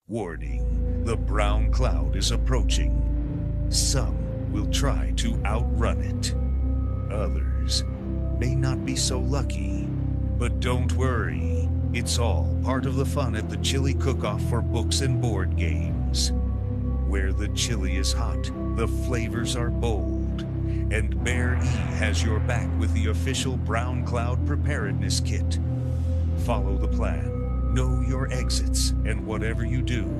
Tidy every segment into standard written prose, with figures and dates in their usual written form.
Warning, the brown cloud is approaching. Some will try to outrun it. Others may not be so lucky. But don't worry, it's all part of the fun at the Chili Cook-Off for books and board games. Where the chili is hot, the flavors are bold. And Bear E has your back with the official Brown Cloud Preparedness Kit. Follow the plan. Know your exits, and whatever you do,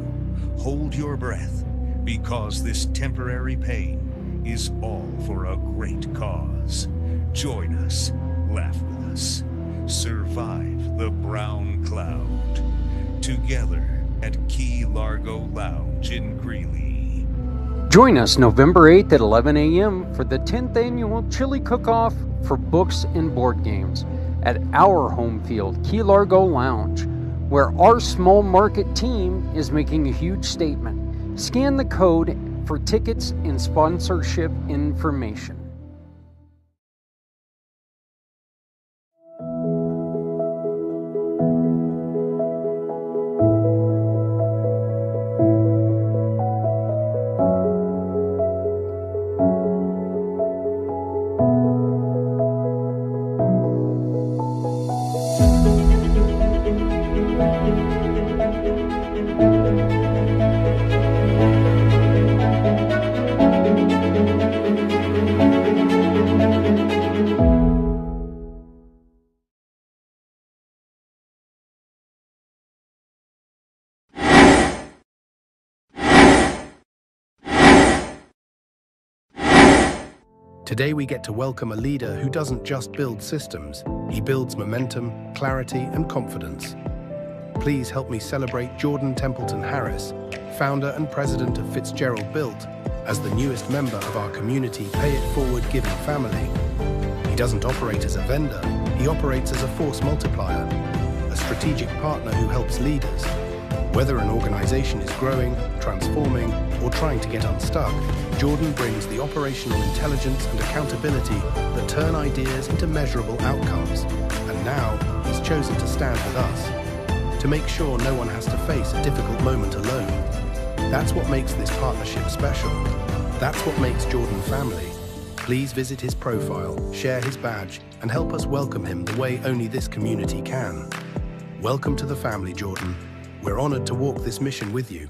hold your breath, because this temporary pain is all for a great cause. Join us, laugh with us, survive the brown cloud, together at Key Largo Lounge in Greeley. Join us November 8th at 11 a.m. for the 10th annual Chili Cook-Off for books and board games at our home field, Key Largo Lounge, where our small market team is making a huge statement. Scan the code for tickets and sponsorship information. Today we get to welcome a leader who doesn't just build systems, he builds momentum, clarity, and confidence. Please help me celebrate Jordan Templeton Harris, founder and president of Fitzgerald Built, as the newest member of our community Pay It Forward giving family. He doesn't operate as a vendor, he operates as a force multiplier, a strategic partner who helps leaders. Whether an organization is growing, transforming, or trying to get unstuck, Jordan brings the operational intelligence and accountability that turn ideas into measurable outcomes. And now, he's chosen to stand with us, to make sure no one has to face a difficult moment alone. That's what makes this partnership special. That's what makes Jordan family. Please visit his profile, share his badge, and help us welcome him the way only this community can. Welcome to the family, Jordan. We're honored to walk this mission with you.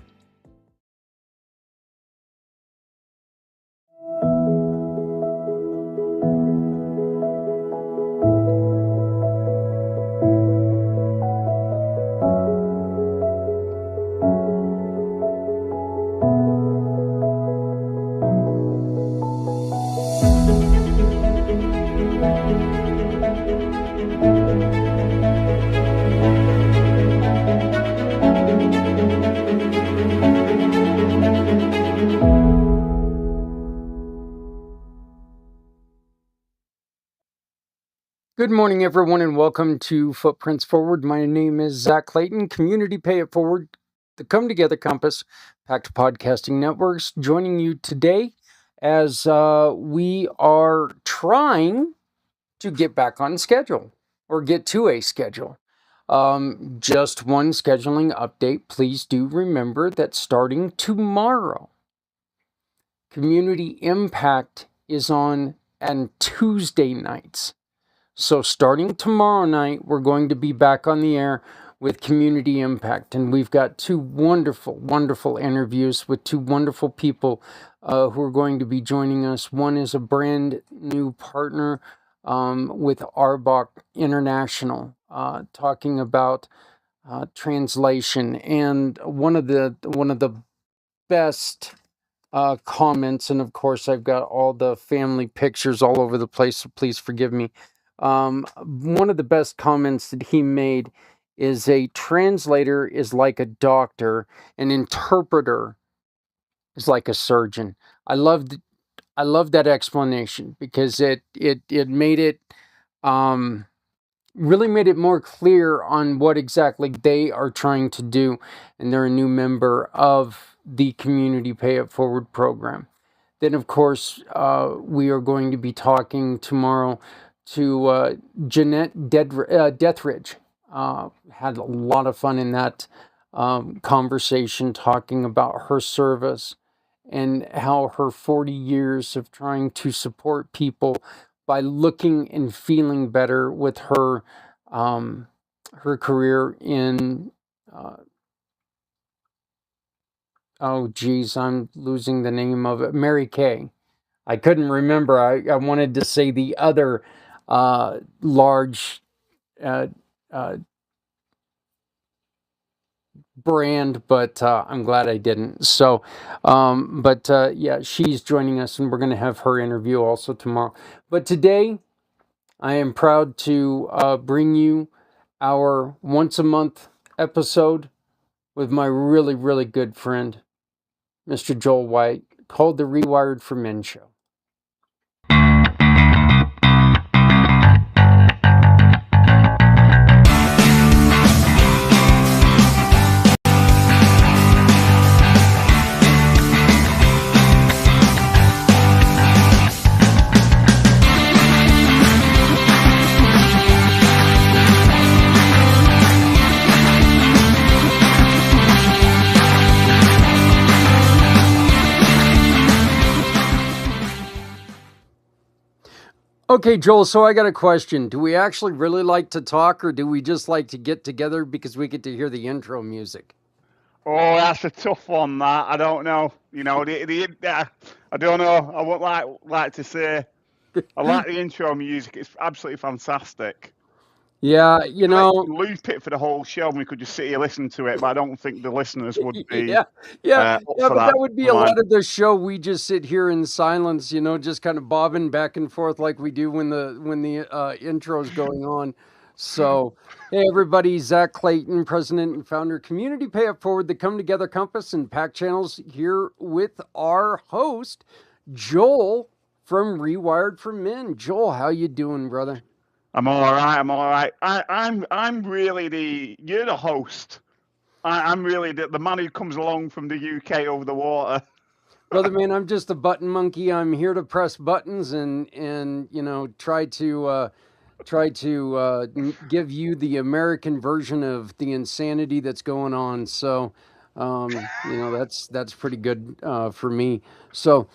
Good morning, everyone, and welcome to Footprints Forward. My name is Zach Clayton, Community Pay It Forward, the Come Together Compass, Pact Podcasting Networks, joining you today as we are trying to get back on schedule, or get to a schedule. Just one scheduling update. Please do remember that starting tomorrow, Community Impact is on Tuesday nights. So starting tomorrow night, we're going to be back on the air with Community Impact. And we've got two wonderful, wonderful interviews with two wonderful people who are going to be joining us. One is a brand new partner with Auerbach International, talking about translation. And one of the best comments, and of course I've got all the family pictures all over the place, so please forgive me. One of the best comments that he made is a translator is like a doctor, an interpreter is like a surgeon. I love that explanation because it made it really made it more clear on what exactly they are trying to do, and they're a new member of the Community Pay It Forward program. Then, of course, we are going to be talking tomorrow to Jeanette Deathridge. Had a lot of fun in that conversation talking about her service and how her 40 years of trying to support people by looking and feeling better with her her career in oh geez, I'm losing the name of it. Mary Kay. I couldn't remember. I wanted to say the other large uh, uh, brand, but I'm glad I didn't. So, yeah, she's joining us, and we're going to have her interview also tomorrow. But today, I am proud to bring you our once a month episode with my really, really good friend, Mr. Joel White, called the Rewired for Men Show. Okay, Joel, so I got a question. Do we actually really like to talk, or do we just like to get together because we get to hear the intro music? Oh, that's a tough one, that. I don't know. You know, I don't know. I would like to say I like the intro music. It's absolutely fantastic. Yeah, you know, loop it for the whole show, and we could just sit here listening to it. But I don't think the listeners would be. But that would be a Mine. lot of the show. We just sit here in silence, you know, just kind of bobbing back and forth like we do when the intro is going on. So, hey everybody, Zach Clayton, president and founder, Community Pay It Forward, the Come Together Compass and Pack Channels, here with our host Joel from Rewired for Men. Joel, how you doing, brother? I'm all right. I'm really you're the host. I'm really the man who comes along from the UK over the water. Brother man, I'm just a button monkey. I'm here to press buttons and you know try to give you the American version of the insanity that's going on. So you know that's pretty good for me. So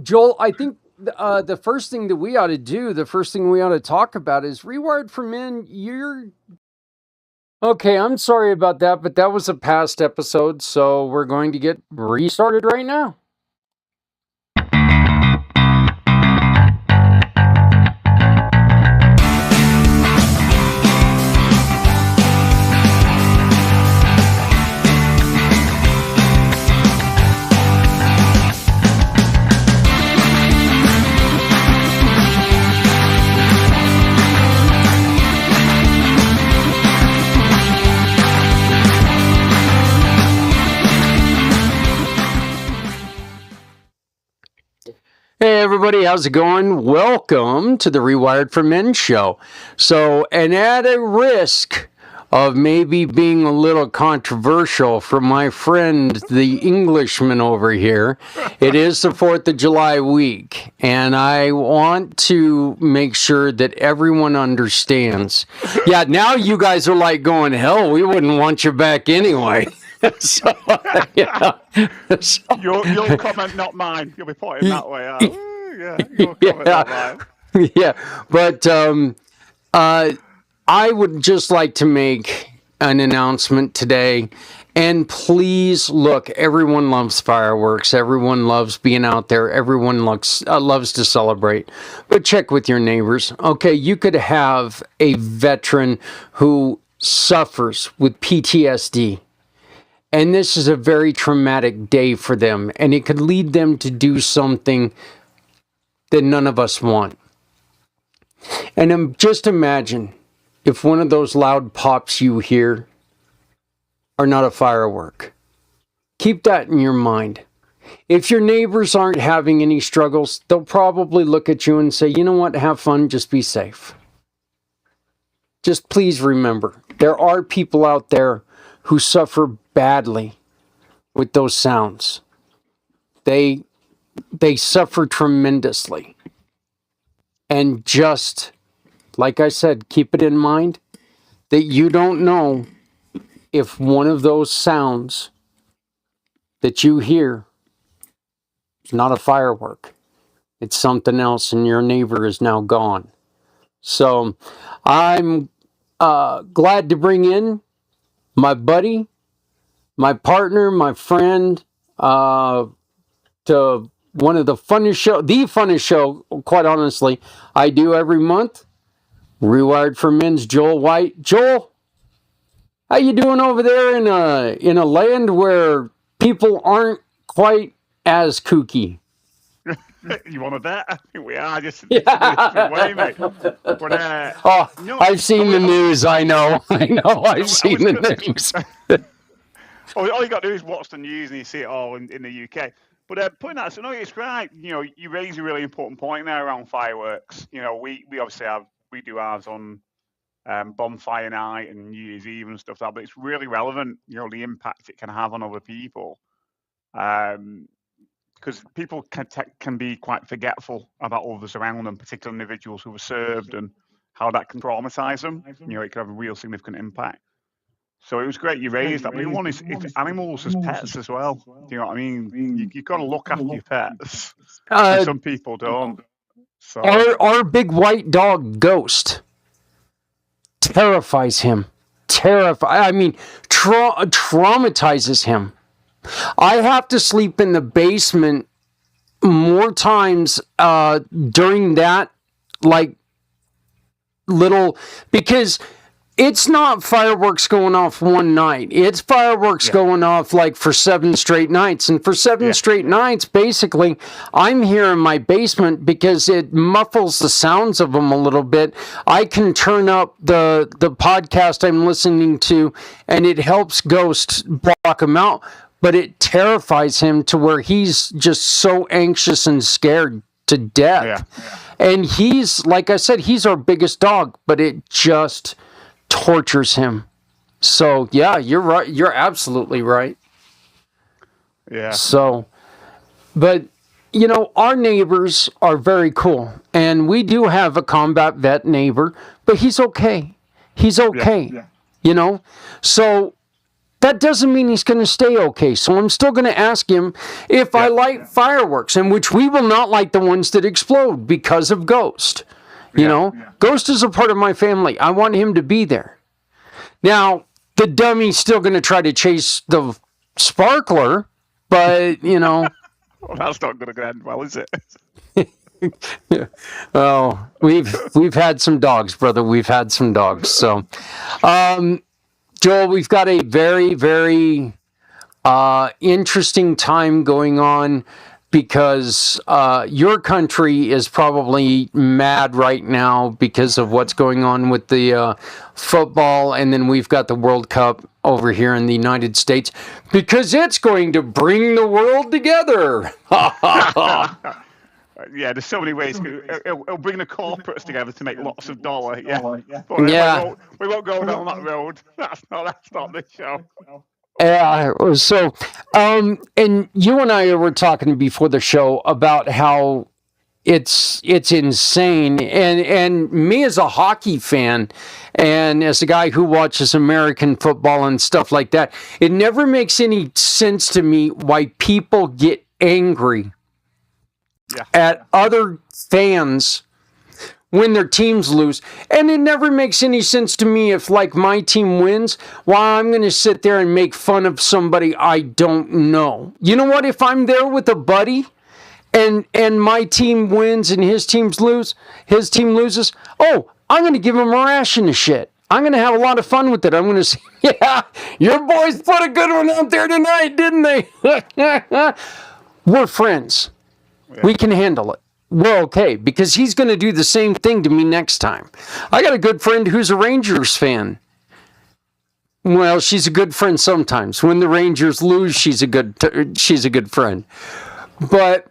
Joel, I think the first thing that we ought to do, the first thing we ought to talk about is Rewired for Men. Okay, I'm sorry about that, but that was a past episode, so we're going to get restarted right now. Hey everybody, how's it going? Welcome to the Rewired for Men show. So, and at a risk of maybe being a little controversial from my friend, the Englishman over here, it is the 4th of July week, and I want to make sure that everyone understands. Yeah, now you guys are like going, hell, we wouldn't want you back anyway. So, yeah. So, your comment, not mine. You'll be pointing that way out. Yeah, your comment, not mine. Yeah, but I would just like to make an announcement today. And please look, everyone loves fireworks. Everyone loves being out there. Everyone loves to celebrate. But check with your neighbors. Okay, you could have a veteran who suffers with PTSD. And this is a very traumatic day for them. And it could lead them to do something that none of us want. And just imagine if one of those loud pops you hear are not a firework. Keep that in your mind. If your neighbors aren't having any struggles, they'll probably look at you and say, you know what, have fun, just be safe. Just please remember, there are people out there who suffer badly with those sounds. They suffer tremendously. And just, like I said, keep it in mind that you don't know if one of those sounds that you hear is not a firework, it's something else, and your neighbor is now gone. So I'm glad to bring in my buddy, my partner, my friend, to one of the funnest show, quite honestly, I do every month. Rewired for Men's, Joel White. Joel, how you doing over there in a land where people aren't quite as kooky? You want to bet? I think we are just the way, mate. But, no, I've seen the news. I know. I've seen the news. All you got to do is watch the news and you see it all in the UK. But putting that, so no, it's right. You know, you raise a really important point there around fireworks. You know, we obviously do ours on bonfire night and New Year's Eve and stuff like that. But it's really relevant. You know, the impact it can have on other people. Because people can be quite forgetful about others around them, particularly individuals who were served, and how that can traumatize them. You know, it can have a real significant impact. So it was great you raised that. But one is animals as pets as well. Do you know what I mean? You've got to look after your pets. Some people don't. So our big white dog Ghost terrifies him. Traumatizes him. I have to sleep in the basement more times during that, like, because it's not fireworks going off one night. It's fireworks going off like for 7 straight nights. And for 7 straight nights, basically, I'm here in my basement because it muffles the sounds of them a little bit. I can turn up the podcast I'm listening to, and it helps Ghost block them out. But it terrifies him to where he's just so anxious and scared to death. Yeah. And he's, like I said, he's our biggest dog, but it just tortures him. So, yeah, you're right. You're absolutely right. Yeah. So, but, you know, our neighbors are very cool. And we do have a combat vet neighbor, but he's okay. He's okay. Yeah. You know? So that doesn't mean he's going to stay okay. So I'm still going to ask him if I light fireworks, in which we will not light the ones that explode because of Ghost. You know, Ghost is a part of my family. I want him to be there. Now, the dummy's still going to try to chase the sparkler, but, you know. Well, that's not going to end well, is it? Well, we've had some dogs, brother. We've had some dogs. So, Joel, we've got a very, very interesting time going on because your country is probably mad right now because of what's going on with the football, and then we've got the World Cup over here in the United States because it's going to bring the world together. Yeah, there's so many ways. It'll bring the corporates together to make lots of dollar. Yeah, but we won't go down that road. That's not this show. Yeah. So, and you and I were talking before the show about how it's insane, and me as a hockey fan, and as a guy who watches American football and stuff like that, it never makes any sense to me why people get angry at other fans when their teams lose. And it never makes any sense to me if, like, my team wins, why I'm going to sit there and make fun of somebody I don't know. You know what? If I'm there with a buddy and my team wins and his team loses, oh, I'm going to give him a ration of shit. I'm going to have a lot of fun with it. I'm going to say, yeah, your boys put a good one out there tonight, didn't they? We're friends. We can handle it. We're okay, because he's going to do the same thing to me next time. I got a good friend who's a Rangers fan. Well, she's a good friend sometimes. When the Rangers lose, she's a good friend. But,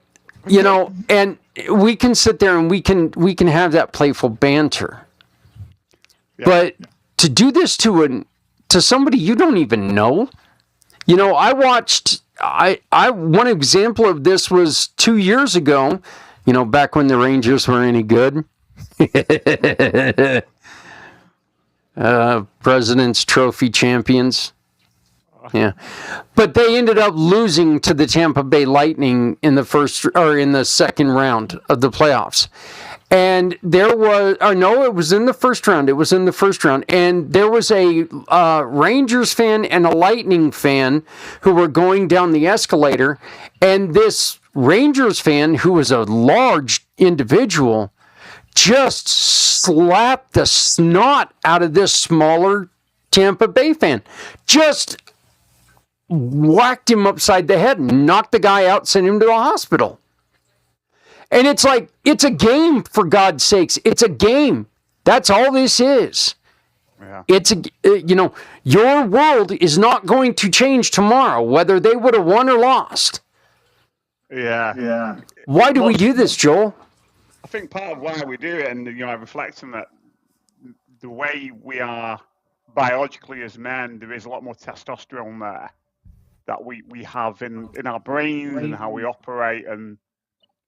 you know, and we can sit there and we can have that playful banter. Yeah. But to do this to somebody you don't even know, you know, one example of this was 2 years ago, you know, back when the Rangers were any good. President's Trophy champions. Yeah, but they ended up losing to the Tampa Bay Lightning in the second round of the playoffs. And there was, no, it was in the first round. It was in the first round. And there was a Rangers fan and a Lightning fan who were going down the escalator. And this Rangers fan, who was a large individual, just slapped the snot out of this smaller Tampa Bay fan. Just whacked him upside the head and knocked the guy out, sent him to the hospital. And it's like, it's a game, for God's sakes. It's a game. That's all this is. Yeah. It's your world is not going to change tomorrow, whether they would have won or lost. Yeah. Why do we do this, Joel? I think part of why we do it, and I reflect on that, the way we are biologically as men, there is a lot more testosterone there that we have in our brains and how we operate, and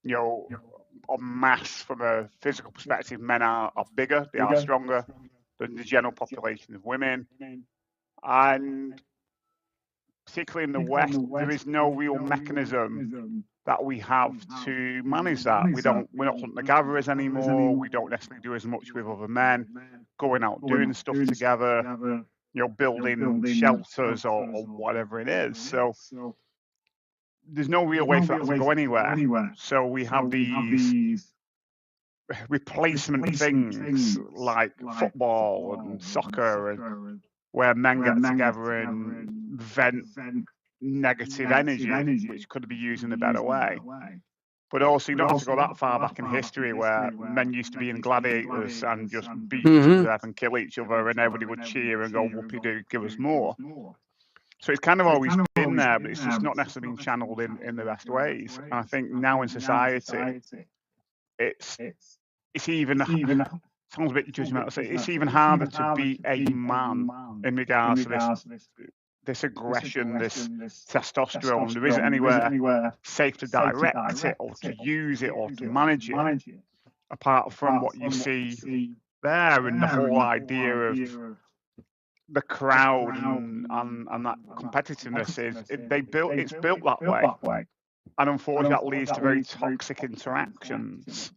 on mass from a physical perspective, men are bigger, they are stronger than the general population of women, and particularly in the West, there is no real mechanism that we have to manage that. We're not hunter-gatherers anymore. We don't necessarily do as much with other men, going out doing stuff together, building shelters or whatever it is. So there's no real way for that to go anywhere. So we have these replacement things like football and soccer, and where men get together and vent negative energy, which could be used in a better way. But also, you don't have to go that far back in history where men used to be in Gladiators and just beat each other to death and kill each other, and everybody would cheer and go, whoopee-doo, give us more. So it's kind of always been there, but it's just not necessarily been channeled in the best ways. And I think now in society, it's even, sounds a bit judgmental, it's even harder to be a man in regards to this aggression, this testosterone. There isn't anywhere safe to direct it or to use it or to manage it, apart from what you see there, and the whole idea of the crowd and that competitiveness it's built that way. And unfortunately that leads to very toxic interactions.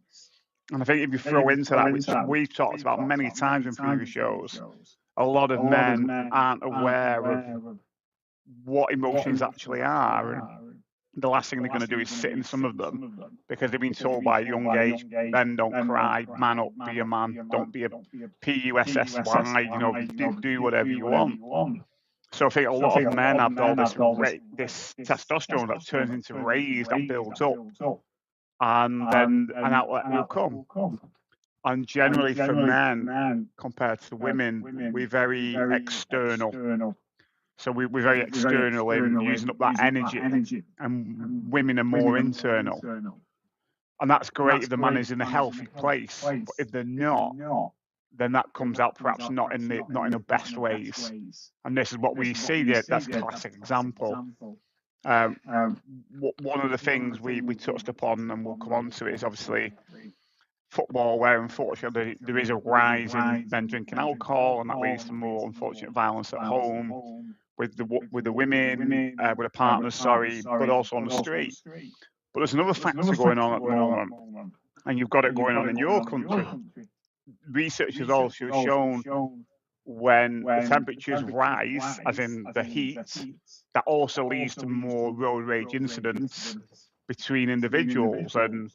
And I think if you throw into that, which we've talked about many times in previous shows, a lot of men aren't aware of what emotions actually are. And the last thing they're going to do is sit in some of them because they've been told by a young age, men don't cry, man up, be a man, don't be a P-U-S-S-Y, do whatever you want. So I think a lot of men have all this testosterone that turns into rage, that builds up, and then an outlet will come. And generally for men, compared to women, we're very external. So we're very external in using up that energy, and women are more internal. And that's great if the man is in a healthy place. But if they're not, then that comes out perhaps not in the best ways. And this is what we see there. That's a classic example. One of the things we touched upon, and we'll come on to it, is obviously football, where unfortunately there is a rise in men drinking alcohol, and that leads to more unfortunate violence at home with the women, with the partners, but also on the street. But there's another factor going on at the moment, and you've got it going on in your country. Research has also shown when the temperatures rise, as in the heat, that also leads to more road rage incidents between individuals and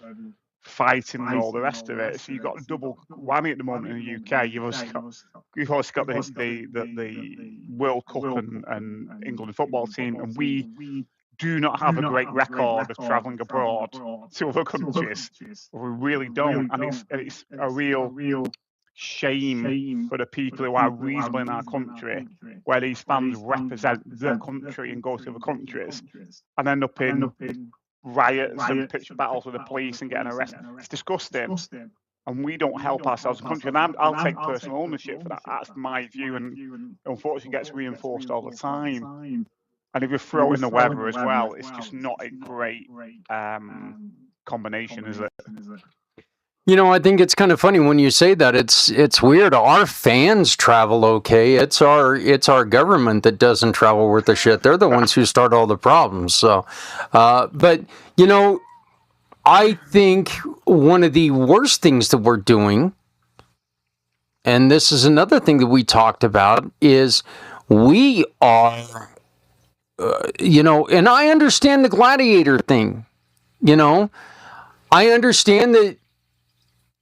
fighting and all the rest of it. So you've got a double whammy at the moment in the UK. You've also got the World Cup and England football team, and we do not have a great record of travelling abroad to other countries. We really don't, and it's a real shame for the people who are reasonable in our country, where these fans represent the country and go to other countries and end up in riots and pitch battles with the police and getting arrested. It's disgusting. And we don't help ourselves as a country. And I'll take personal ownership for that. That's my view, and unfortunately gets reinforced all the time. And if you throw in the weather as well, it's just not a great combination, is it? You know, I think it's kind of funny when you say that. It's weird. Our fans travel okay. It's our government that doesn't travel worth a shit. They're the ones who start all the problems. So, but you know, I think one of the worst things that we're doing, and this is another thing that we talked about, is we are, you know, and I understand the gladiator thing. You know, I understand that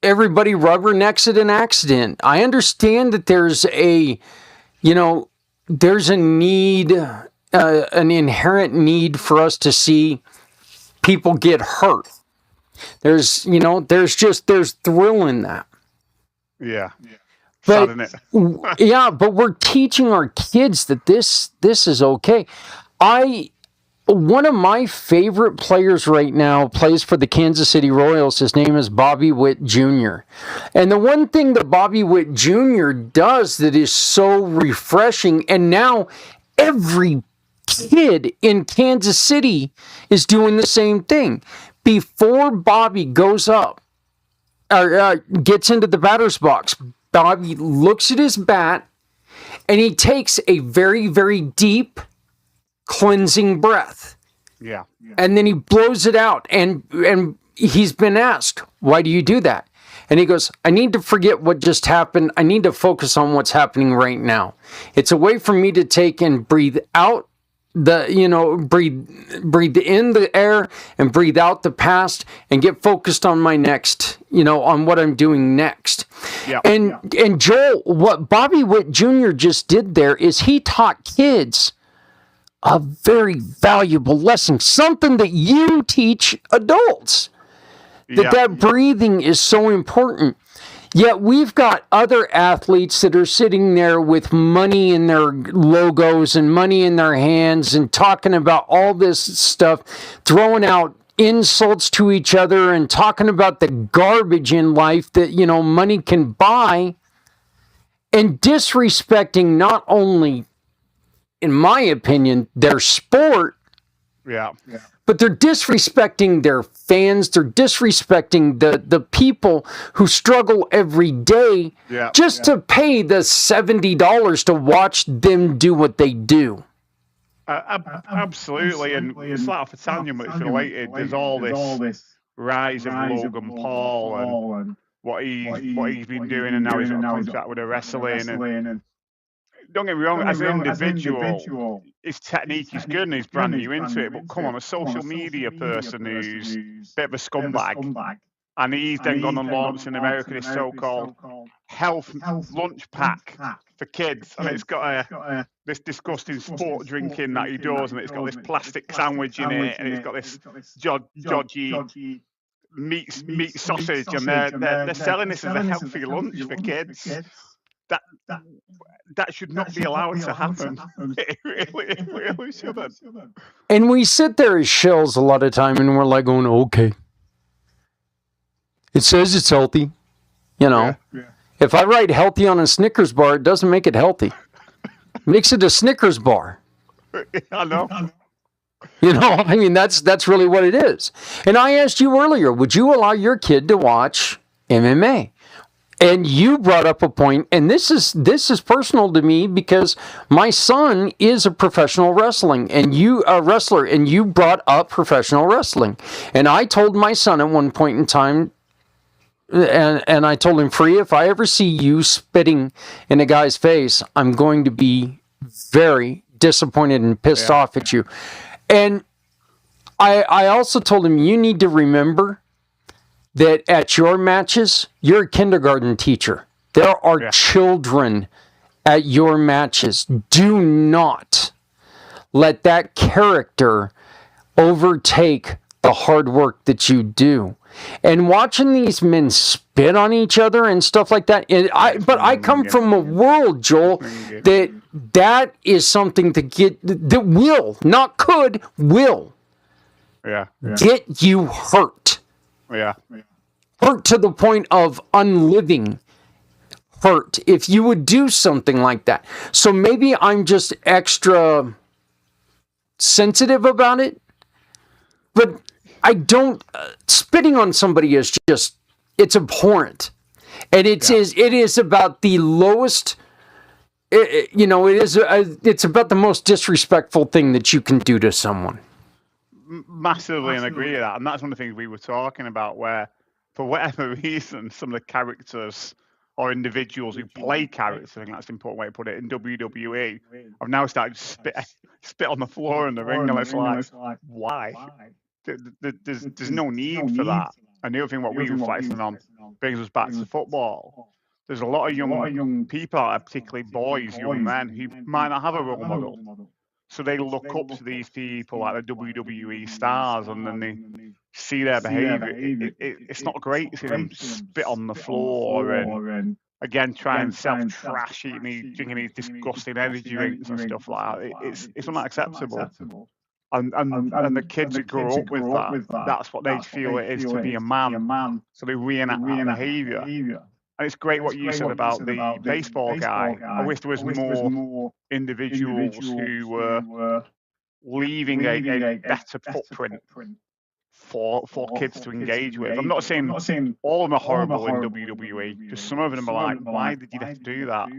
everybody rubbernecks at an accident. I understand that there's a, you know, there's a need, an inherent need for us to see people get hurt. There's, you know, there's thrill in that. Yeah. But, Sad, isn't it? yeah, but we're teaching our kids that this is okay. One of my favorite players right now plays for the Kansas City Royals. His name is Bobby Witt Jr. And the one thing that Bobby Witt Jr. does that is so refreshing, and now every kid in Kansas City is doing the same thing. Before Bobby goes up, or gets into the batter's box, Bobby looks at his bat, and he takes a very, very deep, cleansing breath. Yeah. And then he blows it out, and he's been asked, why do you do that? And he goes, I need to forget what just happened. I need to focus on what's happening right now. It's a way for me to take and breathe out the, you know, breathe in the air and breathe out the past and get focused on my next, you know, on what I'm doing next. Yeah. And Joel, what Bobby Witt Jr. just did there is he taught kids a very valuable lesson, something that you teach adults, that breathing is so important. Yet we've got other athletes that are sitting there with money in their logos and money in their hands and talking about all this stuff, throwing out insults to each other and talking about the garbage in life that, you know, money can buy, and disrespecting not only, in my opinion, their sport, but they're disrespecting their fans. They're disrespecting the people who struggle every day just to pay the $70 to watch them do what they do. Absolutely, and it's like for Tanya, it's related. There's all this rise of Logan Paul and what he's been doing, and now he's got a contract with a wrestling. And don't get me wrong, as an individual, his technique is good and he's branding you into it. But come on, a social media person who's a bit of a scumbag, and he's then gone and launched in America this so-called health lunch pack for kids, and it's got this disgusting sport drinking that he does, and it's got this plastic sandwich in it, and it's got this dodgy meat sausage, and they're selling this as a healthy lunch for kids. That should not be allowed to happen. It really shouldn't. And we sit there as shells a lot of time, and we're like going, okay. It says it's healthy, you know. Yeah. If I write healthy on a Snickers bar, it doesn't make it healthy. It makes it a Snickers bar. I know. You know, I mean, that's really what it is. And I asked you earlier, would you allow your kid to watch MMA? And you brought up a point, and this is personal to me because my son is a professional wrestler, and you brought up professional wrestling. And I told my son at one point in time, and I told him, Free, if I ever see you spitting in a guy's face, I'm going to be very disappointed and pissed off at you. And I also told him, you need to remember that at your matches, you're a kindergarten teacher. There are children at your matches. Do not let that character overtake the hard work that you do. And watching these men spit on each other and stuff like that, but I come from a world, Joel, that is something that will, not could, will get you hurt. Hurt to the point of unliving hurt if you would do something like that. So maybe I'm just extra sensitive about it, but I don't, spitting on somebody is just it's abhorrent. And it is about the lowest, it's about the most disrespectful thing that you can do to someone. Massively and agree with that. And that's one of the things we were talking about, where for whatever reason, some of the characters or individuals who play characters, I think that's an important way to put it, in WWE, have now started to spit on the floor in the ring, and it's like, why? There's no need for that. And the other thing what we were reflecting on brings us back to football. There's a lot of young people out there, particularly boys, young men, who might not have a role model. So they look up to these people like the WWE stars, and then they see their behaviour. It's not great to see them spit on the floor and again try and self-trash, drinking these disgusting energy drinks and stuff like that. It's unacceptable. And the kids who grow up with that, that's what they feel it is to be a man. So they reenact that behaviour. And it's great what you said about the baseball guy. I wish there was more individuals who were leaving a better footprint for kids to engage with. I'm not saying all of them are horrible in WWE. Just some of them are like, why did you have to do that?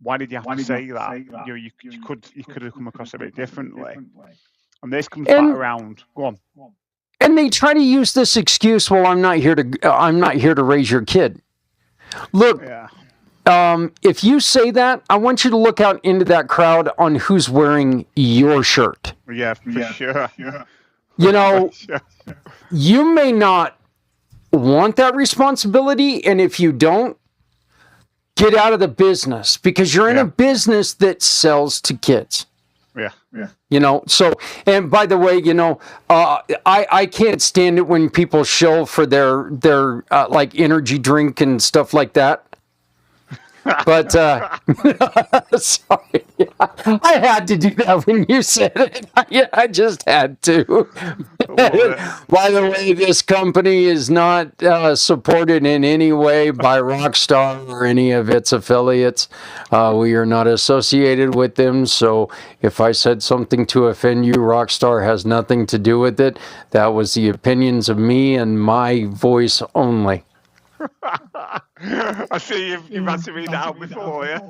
Why did you have to say that? You could have come across a bit differently. And this comes back around. Go on. And they try to use this excuse, well, I'm not here to raise your kid. Look, if you say that, I want you to look out into that crowd on who's wearing your shirt. Yeah, for sure. You know, you may not want that responsibility, and if you don't, get out of the business, because you're in a business that sells to kids. Yeah. You know, so, and by the way, I can't stand it when people shill for their like energy drink and stuff like that. But, sorry, I had to do that when you said it. I just had to. By the way, this company is not supported in any way by Rockstar or any of its affiliates. We are not associated with them, so if I said something to offend you, Rockstar has nothing to do with it. That was the opinions of me and my voice only. I see you've had to read that out before, yeah?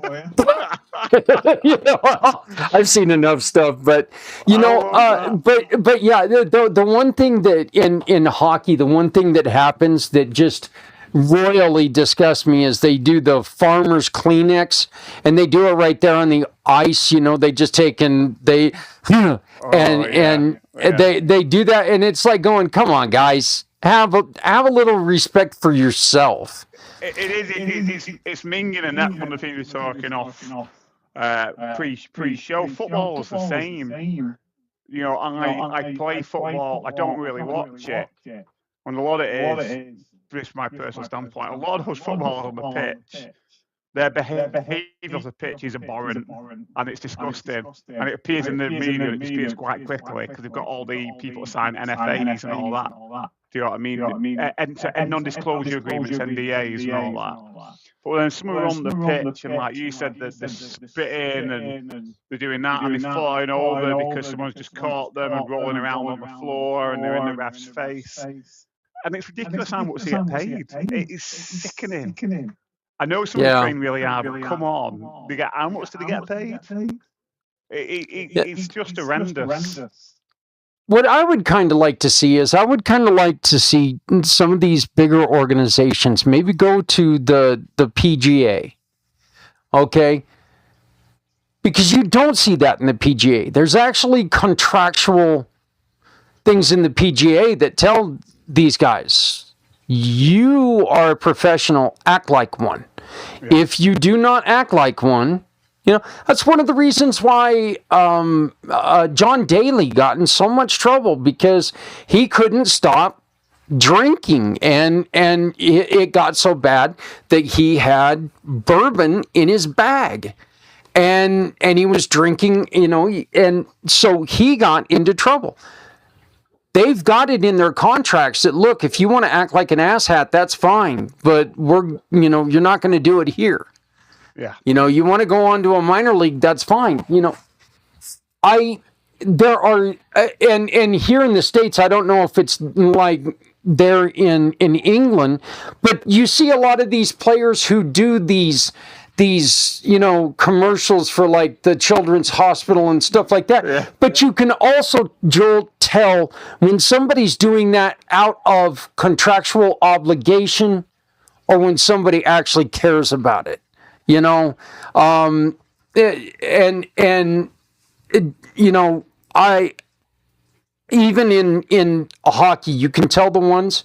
I've seen enough stuff, but but yeah, the one thing that in hockey, the one thing that happens that just royally disgusts me is they do the farmer's Kleenex, and they do it right there on the ice. They just take and they they do that, and it's like going, come on, guys. Have a little respect for yourself. It's minging, and that's one of the things we're talking off pre-show. Football is the same. I play football. I don't really watch it. And a lot of it is, this is my personal standpoint, a lot of those footballers on the pitch, their behaviour on the pitch is abhorrent, and it's disgusting. And it appears in the media, it appears quite quickly, because they've got all the people to sign NFAs and all that. Do you know what I mean? And non-disclosure agreements, NDAs and all that. But then some are on the pitch, and like you said, they're spitting and they're doing that, and they're flying over because someone's just caught them and rolling around on the floor, and they're in the ref's face. And it's ridiculous how much they get paid. It is sickening. I know some train really hard, but come on. How much do they get paid? It's just horrendous. What I would kind of like to see is some of these bigger organizations maybe go to the PGA, okay? Because you don't see that in the PGA. There's actually contractual things in the PGA that tell these guys, you are a professional, act like one. Yeah. If you do not act like one, that's one of the reasons why John Daly got in so much trouble, because he couldn't stop drinking, and it got so bad that he had bourbon in his bag, and he was drinking, and so he got into trouble. They've got it in their contracts that, look, if you want to act like an asshat, that's fine, but you're not going to do it here. Yeah. You want to go on to a minor league, that's fine. There are, and here in the States, I don't know if it's like there in England, but you see a lot of these players who do these commercials for like the children's hospital and stuff like that. Yeah. But you can also, Joel, tell when somebody's doing that out of contractual obligation or when somebody actually cares about it, I even in hockey, you can tell the ones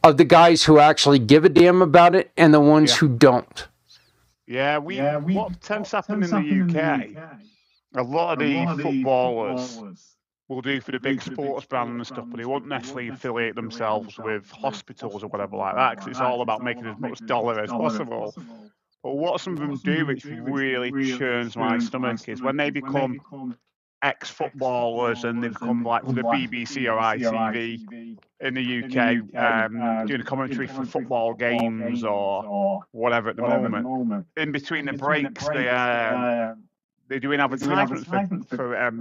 of the guys who actually give a damn about it and the ones who don't. Yeah, what tends to happen in the UK, a lot of the footballers will do for the big sports brand and stuff, but they won't necessarily affiliate themselves with hospitals or whatever like that, because it's all about making as much dollar as possible. But what some of them do, which really churns my stomach, is when they become ex-footballers and they become like for the BBC or ITV in the UK, doing a commentary for football games or whatever at the moment. In between the breaks, they're doing advertisements for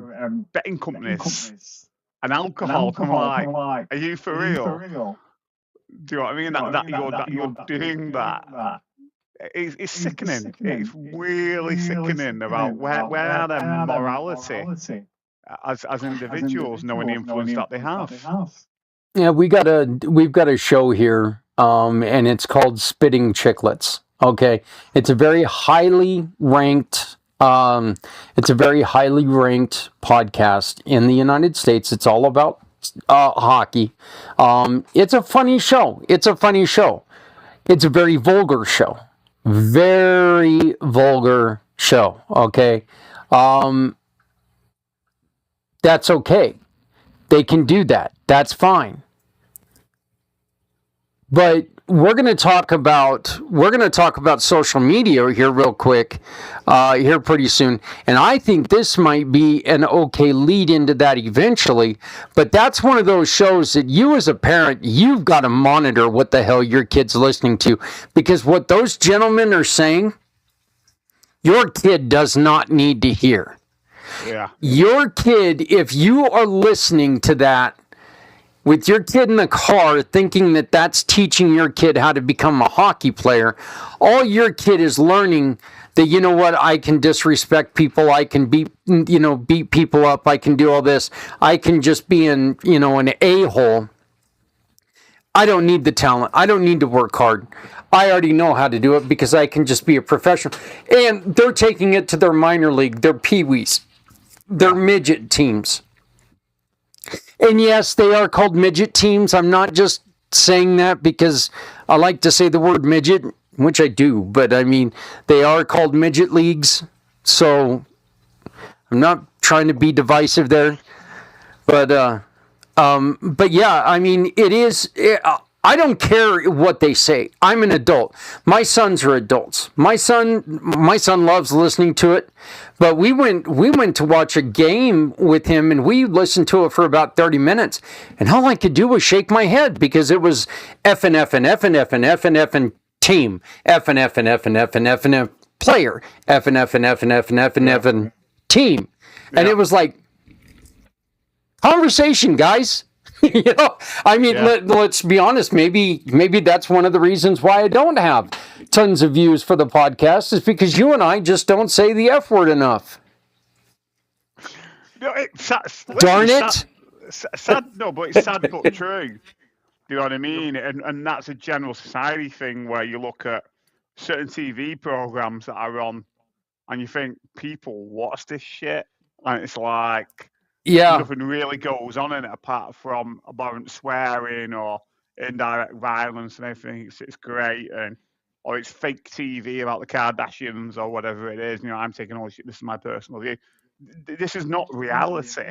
betting companies and alcohol. I'm like, are you for real? Do you know what I mean? That you're doing that. It's sickening. It's really sickening about where are their morality as individuals, knowing the influence that they have. Yeah, we've got a show here, and it's called Spitting Chicklets. Okay, it's a very highly ranked. It's a very highly ranked podcast in the United States. It's all about hockey. It's a funny show. It's a very vulgar show. Very vulgar show. Okay. That's okay. They can do that. That's fine. But we're going to talk about social media here real quick, here pretty soon. And I think this might be an okay lead into that eventually. But that's one of those shows that you as a parent, you've got to monitor what the hell your kid's listening to. Because what those gentlemen are saying, your kid does not need to hear. Yeah. Your kid, if you are listening to that, with your kid in the car thinking that that's teaching your kid how to become a hockey player, all your kid is learning that, you know what, I can disrespect people, I can beat people up, I can do all this, I can just be an a-hole. I don't need the talent, I don't need to work hard. I already know how to do it because I can just be a professional. And they're taking it to their minor league, their peewees, their midget teams. And yes, they are called midget teams. I'm not just saying that because I like to say the word midget, which I do, but I mean, they are called midget leagues. So I'm not trying to be divisive there. But yeah, I mean, it is. I don't care what they say. I'm an adult. My sons are adults. My son loves listening to it. But we went to watch a game with him, and we listened to it for about 30 minutes. And all I could do was shake my head because it was F and F and F and F and F and F and team, F and F and F and F and F and F player, F and F and F and F and F and F and team. And it was like, conversation, guys. I mean, let's be honest. Maybe that's one of the reasons why I don't have tons of views for the podcast is because you and I just don't say the F word enough. Darn it! Sad, no, but it's sad but true. Do you know what I mean? And that's a general society thing where you look at certain TV programs that are on, and you think people watch this shit, and it's like. Yeah. Nothing really goes on in it apart from abhorrent swearing or indirect violence and everything. It's great, or it's fake TV about the Kardashians or whatever it is. I'm taking all shit. This is my personal view. This is not reality,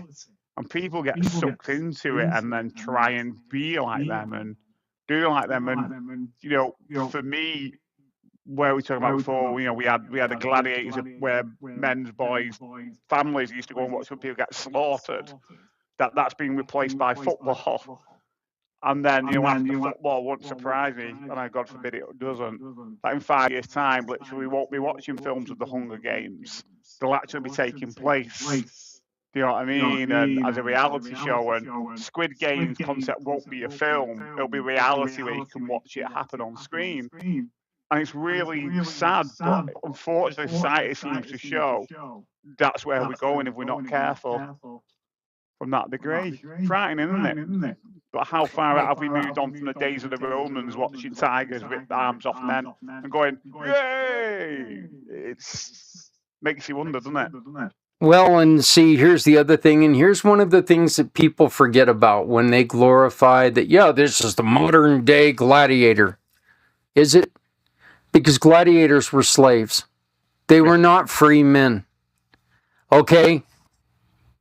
and people get sucked into it and then try and be like them and do like them. And for me, where we talked about before, we had the Gladiators where men's boys families used to go and watch when people get slaughtered. That's being replaced by football. And then after football won't surprise me, and God forbid it doesn't. That in 5 years' time, literally, we won't be watching films of the Hunger Games. They'll actually be taking place. Do you know what I mean? And as a reality show, and Squid Game's concept won't be a film; it'll be reality where you can watch it happen on screen. And it's really sad, but unfortunately, society seems to show that's where we're going if we're not careful from that degree. Frightening, isn't it? But how far out have we moved on from the days of the Romans watching tigers rip the arms off men and going, yay! It's makes you wonder, doesn't it? Well, and see, here's the other thing, and here's one of the things that people forget about when they glorify that, yeah, this is the modern day gladiator. Is it? Because gladiators were slaves. They were not free men. Okay?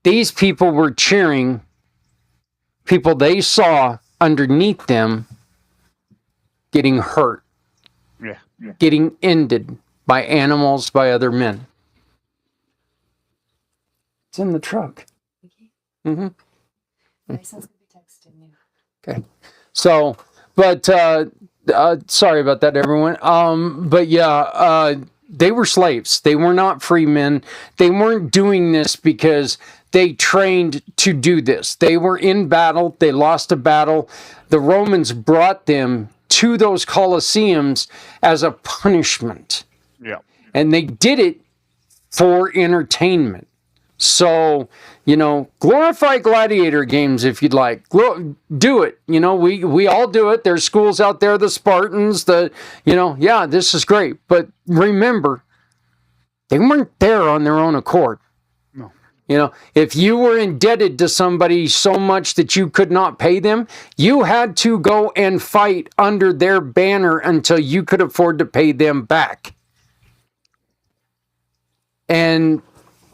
These people were cheering people they saw underneath them getting hurt, getting ended by animals, by other men. It's in the truck. Mm-hmm. Okay. So, but sorry about that, everyone. But yeah, they were slaves. They were not free men. They weren't doing this because they trained to do this. They were in battle. They lost a battle. The Romans brought them to those Colosseums as a punishment. Yeah. And they did it for entertainment. So, glorify gladiator games if you'd like. Do it. We all do it. There's schools out there, the Spartans, this is great. But remember, they weren't there on their own accord. No. If you were indebted to somebody so much that you could not pay them, you had to go and fight under their banner until you could afford to pay them back. And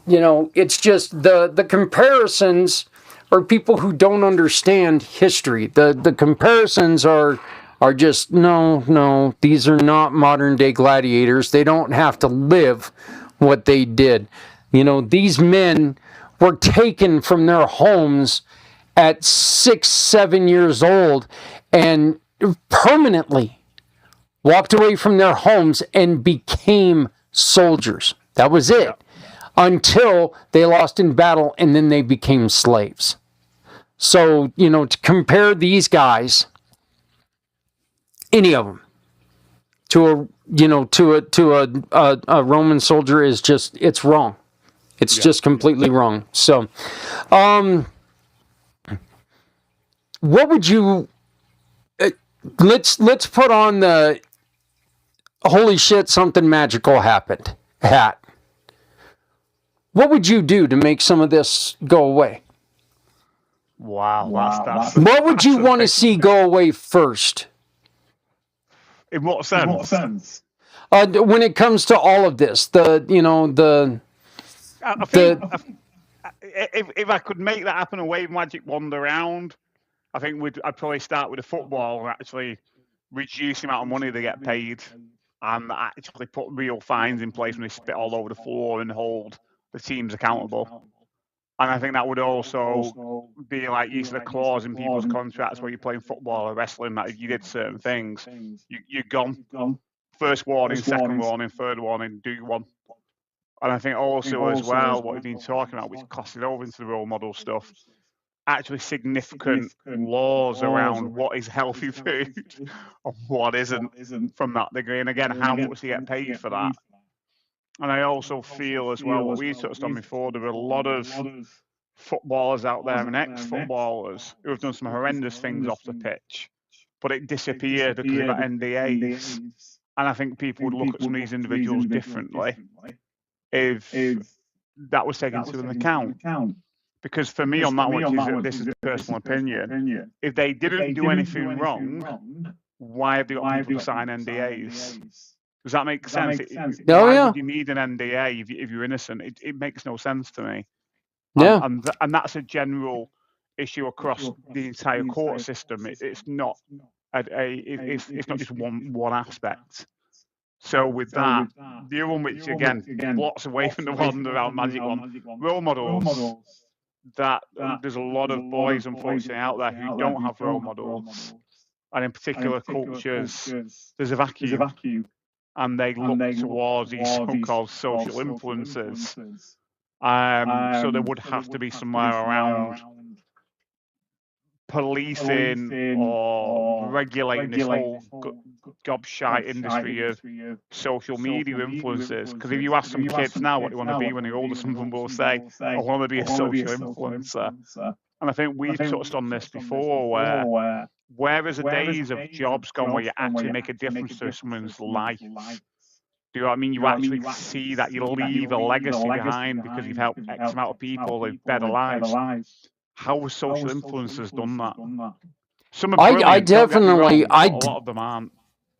it's just the comparisons are people who don't understand history. The comparisons are just, no, these are not modern day gladiators. They don't have to live what they did. These men were taken from their homes at 6, 7 years old and permanently walked away from their homes and became soldiers. That was it. Yeah. Until they lost in battle and then they became slaves. So, to compare these guys, any of them, to a Roman soldier is just, it's wrong. It's just completely wrong. So, what would you, let's put on the holy shit, something magical happened hat. What would you do to make some of this go away? Wow. What would you want to see go away first? In what sense? When it comes to all of this, I think if I could make that happen and wave magic wand around, I think I'd probably start with the football and actually reduce the amount of money they get paid and actually put real fines in place when they spit all over the floor and hold the teams accountable. And I think that would also be like use of the clause in people's contracts where you're playing football or wrestling that if you did certain things, you're gone. First warning, second warning, third warning, do one. And I think also as well, what we've been talking about, which crosses over into the role model stuff, actually significant laws around what is healthy food and what isn't from that degree. And again, how much they get paid for that. And I also feel as well, what we touched on before, there are a lot of footballers out there and ex-footballers who have done some horrendous things off the pitch, but it disappeared because of NDAs. And I think people would look at some of these individuals differently if that was taken into account. Because for me on that one, this is a personal opinion, if they didn't do anything wrong, why have they got people to sign NDAs? Does that make sense? Why would you need an NDA if you're innocent? It makes no sense to me. Yeah. And that's a general issue across the entire court system. It's not it's not just one aspect. So with that, the other one, which again blocks away from the one around magic one, role models. That there's a lot of boys, unfortunately, out there who don't have role models, and in particular cultures, there's a vacuum. And they look towards these so-called social influencers. So there would have to be somewhere around policing or regulating this whole gobshite industry of social media influencers. Because if you ask some kids now what they want to be when they're older, some of them will say, I want to be a social influencer. And I think we've touched on this before, where is the days of jobs gone where you actually make a difference to someone's life? Do you know what I mean? You actually see that you leave a legacy behind because you've helped X amount of people live better lives. How have social influencers done that? Some are brilliant. I definitely, a lot of them aren't.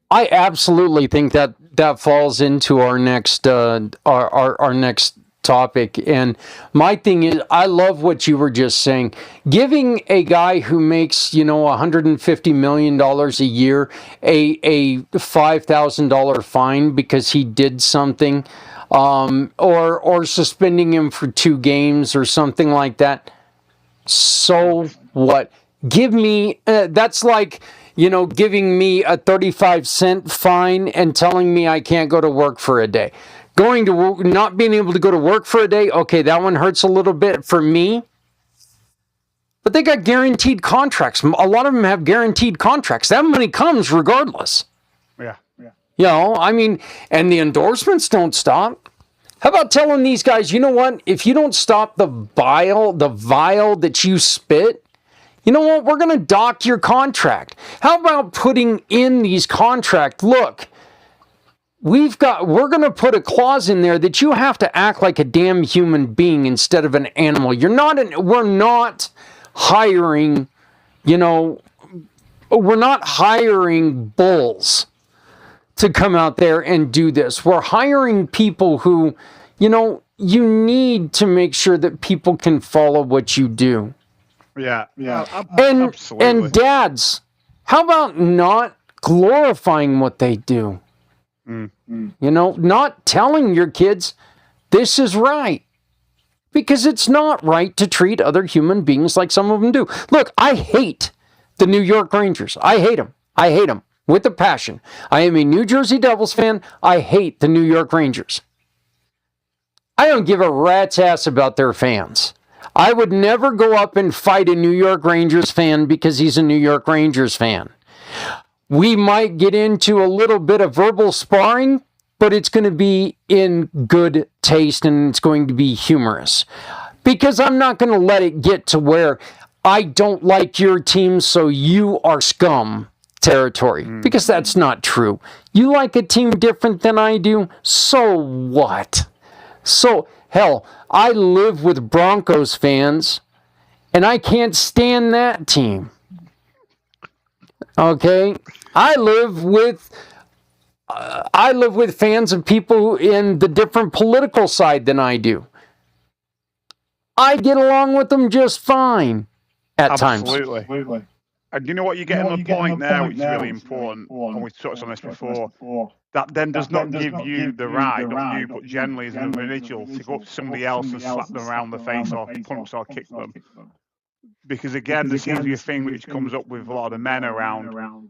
I absolutely think that falls into our next our next topic. And my thing is, I love what you were just saying. Giving a guy who makes, $150 million a year a $5,000 fine because he did something, or suspending him for 2 games or something like that. So what? Give me, that's like, giving me a 35-cent fine and telling me I can't go to work for a day. Going to work, not being able to go to work for a day, okay, that one hurts a little bit for me. But they got guaranteed contracts. A lot of them have guaranteed contracts. That money comes regardless. Yeah. And the endorsements don't stop. How about telling these guys, you know what? If you don't stop the vial that you spit, you know what? We're going to dock your contract. How about putting in these contracts? Look, we're going to put a clause in there that you have to act like a damn human being instead of an animal. We're not hiring, we're not hiring bulls to come out there and do this. We're hiring people who, you need to make sure that people can follow what you do. Yeah. Absolutely. And dads, how about not glorifying what they do? Not telling your kids this is right, because it's not right to treat other human beings like some of them do. Look, I hate the New York Rangers. I hate them with a passion. I am a New Jersey Devils fan. I hate the New York Rangers. I don't give a rat's ass about their fans. I would never go up and fight a New York Rangers fan because he's a New York Rangers fan. We might get into a little bit of verbal sparring, but it's going to be in good taste and it's going to be humorous. Because I'm not going to let it get to where I don't like your team, so you are scum territory. Because that's not true. You like a team different than I do, so what? So, hell, I live with Broncos fans, and I can't stand that team. Okay? I live with fans of people in the different political side than I do. I get along with them just fine at times. Absolutely. And you know what? You're getting on the point there, which is really important, and we've touched on this before. That then does not give you the right, not you, but generally as an individual, to go up to somebody else and slap them around the face or punch or kick them. Because again, there seems to be a thing which comes up with a lot of the men around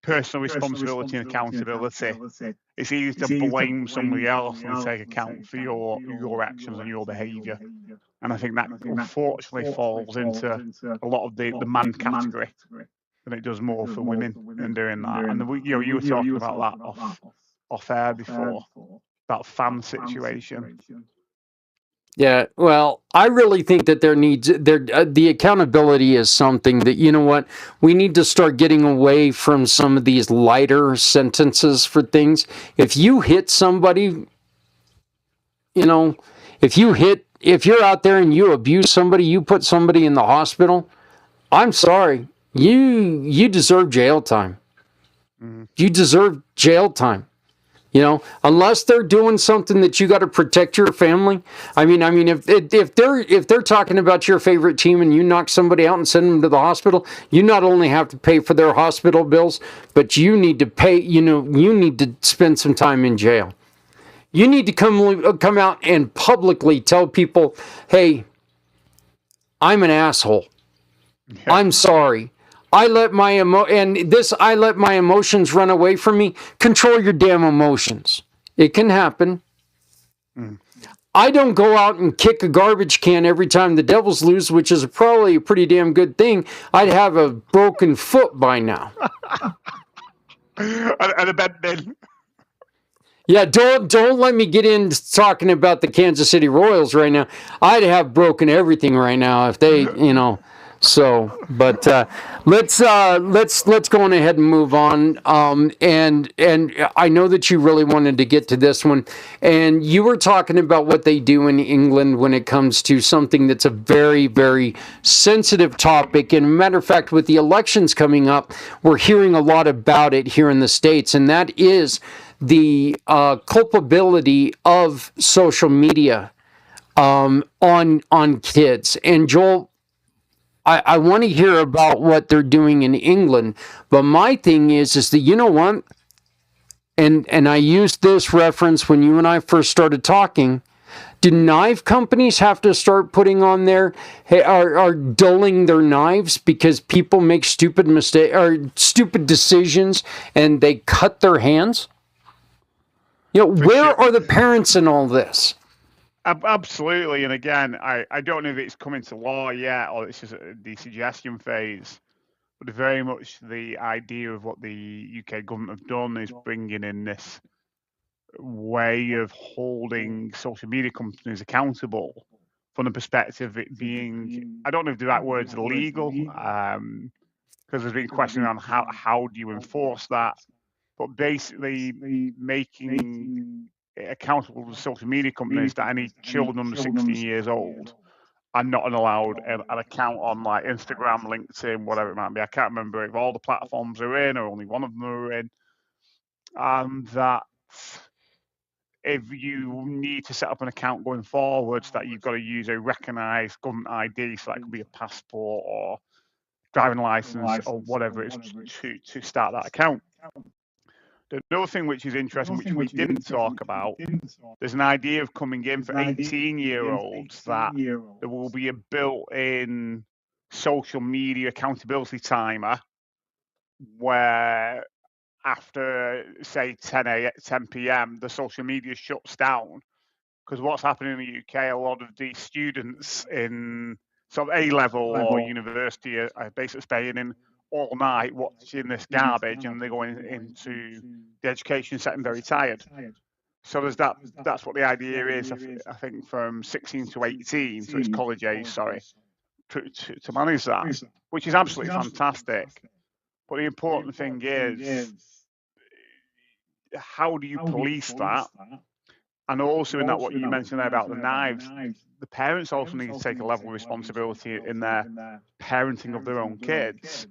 personal responsibility and accountability. It's easy to blame somebody else and take account for your actions and your behaviour. And I think that unfortunately falls into a lot of the man category than it does more for women in doing that. And you were talking about that off air before, that fan situation. Yeah, well, I really think that the accountability is something that, you know what, we need to start getting away from some of these lighter sentences for things. If you hit somebody, if you're out there and you abuse somebody, you put somebody in the hospital, I'm sorry, you deserve jail time. You deserve jail time. Unless they're doing something that you got to protect your family. I mean, if they're talking about your favorite team and you knock somebody out and send them to the hospital, you not only have to pay for their hospital bills, but you need to pay. You need to spend some time in jail. You need to come out and publicly tell people, "Hey, I'm an asshole. Yeah. I'm sorry. I let my emotions run away from me." Control your damn emotions. It can happen. I don't go out and kick a garbage can every time the Devils lose, which is probably a pretty damn good thing. I'd have a broken foot by now. And a bed bin. Yeah, don't let me get into talking about the Kansas City Royals right now. I'd have broken everything right now if they, So, but let's go on ahead and move on. And I know that you really wanted to get to this one, and you were talking about what they do in England when it comes to something that's a very, very sensitive topic. And matter of fact, with the elections coming up, we're hearing a lot about it here in the States, and that is the culpability of social media on kids. And Joel, I want to hear about what they're doing in England, but my thing is that, you know what? And I used this reference when you and I first started talking. Do knife companies have to start putting on their, are dulling their knives because people make stupid mistakes or stupid decisions and they cut their hands? Where are the parents in all this? Absolutely, and again, I don't know if it's come into law yet or it's just the suggestion phase, but very much the idea of what the UK government have done is bringing in this way of holding social media companies accountable from the perspective of it being, I don't know if the right word's illegal, because there's been questions around how do you enforce that, but basically making accountable to social media companies that any children under 16 years old are not allowed an account on like Instagram, LinkedIn, whatever it might be. I can't remember if all the platforms are in or only one of them are in. And that if you need to set up an account going forwards, that you've got to use a recognised government ID, so that could be a passport or driving license or whatever it is to start that account. The other thing which is interesting, which we didn't talk about, there's an idea of coming in for 18-year-olds that there will be a built-in social media accountability timer where after, say, 10 p.m., the social media shuts down. Because what's happening in the UK, a lot of the students in sort of A-level or university are basically staying in all night watching this garbage, and they're going into the education setting very tired. So there's that. That's what the idea is. I think from 16 to 18, so it's college age. Sorry, to manage that, which is absolutely fantastic. But the important thing is, how do you police that? And also in that, what you mentioned there about the knives, the parents also need to take a level of responsibility in their parenting of their own kids.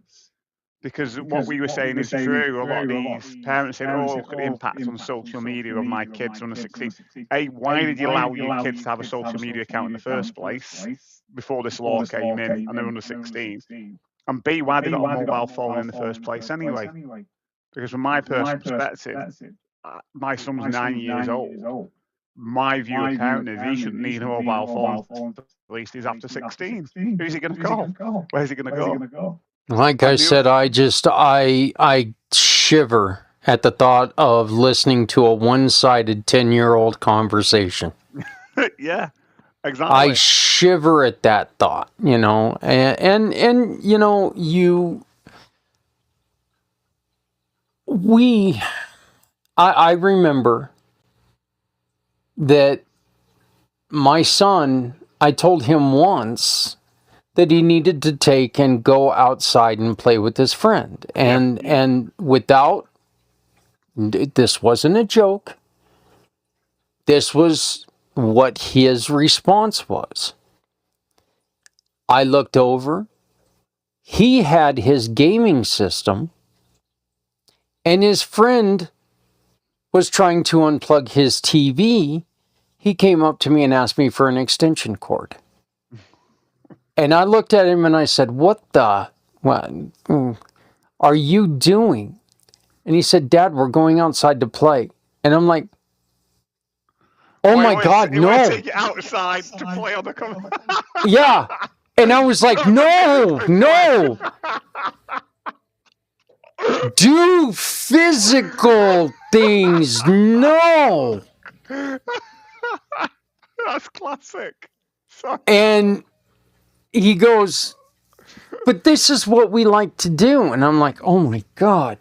Because what we were saying is true. A lot of these parents say, oh, look at the impact on social media of my kids under 16. A, why did you allow your kids to have a social media account in the first place before this law came in and they're under 16? And B, why did they not have a mobile phone in the first place anyway? Because from my personal perspective, my son's 9 years old. My view of parenting is he shouldn't need a mobile phone. At least he's after 16. Who's he going to call? Where's he going to go? Like I said, I shiver at the thought of listening to a one-sided 10-year-old conversation. Yeah, exactly. I shiver at that thought, and I remember that my son, I told him once that he needed to take and go outside and play with his friend. And without, this wasn't a joke, this was what his response was. I looked over, he had his gaming system, and his friend was trying to unplug his TV. He came up to me and asked me for an extension cord. And I looked at him and I said, what are you doing? And he said, Dad, we're going outside to play. And I'm like, oh my God, no. He take you outside to play on the cover. Yeah. And I was like, no. Do physical things. No. That's classic. Sorry. And he goes, but this is what we like to do. And I'm like, oh my God.